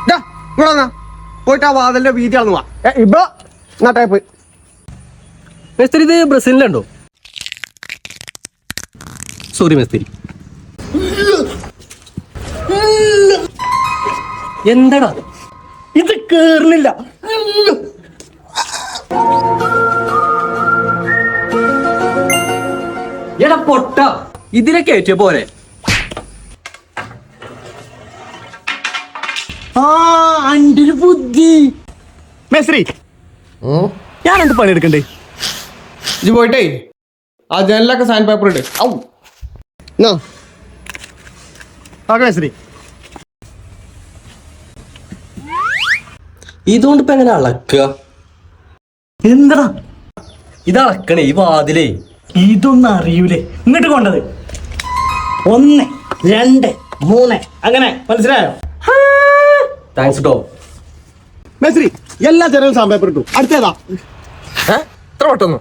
ഇവിടെ പോയിട്ട് ആ വാതിലിന്റെ വീതി ആണെന്ന് വാ ഇപ്പൊ നാട്ടായി പോയി. മേസ്തിരി ഇത് ബ്രസീലിലുണ്ടോ? സോറി മേസ്തിരി. എന്താടാ ഇത് കേറുന്നില്ല. എടാ പൊട്ട, ഇതിനെ കയറ്റിയ പോരെ. അന്റെ ഒരു ബുദ്ധി. മേസ്ത്രി ഞാനെന്ത് പണിയെടുക്കണ്ടേ? ഇത് പോയിട്ടേ ആ ജനലൊക്കെ സാൻഡ് പേപ്പർ ഇട്ട് മേസ്ത്രി. ഇതുകൊണ്ട് ഇപ്പൊ എങ്ങനെ അളക്കുക? എന്താ ഇത് അളക്കണേ ഈ വാതിലേ. ഇതൊന്നും അറിയൂലേ? ഇങ്ങോട്ട് കൊണ്ടത് 1 2 3 അങ്ങനെ മനസ്സിലായോ? താങ്ക്സ് ഡോ. മേസ്ത്രി എല്ലാ ജനലും സാൻഡ് പേപ്പർ ഇട്ടു. അടുത്തേതാ? എത്ര പെട്ടെന്ന്?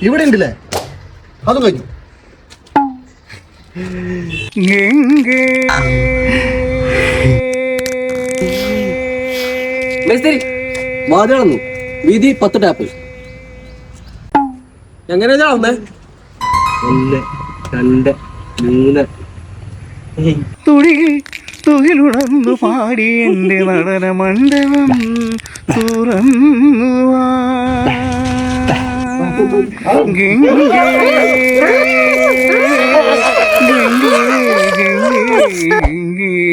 ഇവിടെ ഉണ്ടല്ലേ? അതും കഴിഞ്ഞു. മേസ്തിരി വാതിളന്നു. വീതി 10 ടാപ്പ്. എങ്ങനെയാ ആവുന്നേ? 1 2 3. തുകിലുണർന്നു പാടി എൻ്റെ നടന മണ്ഡപം തുറന്നു ഗംഗേ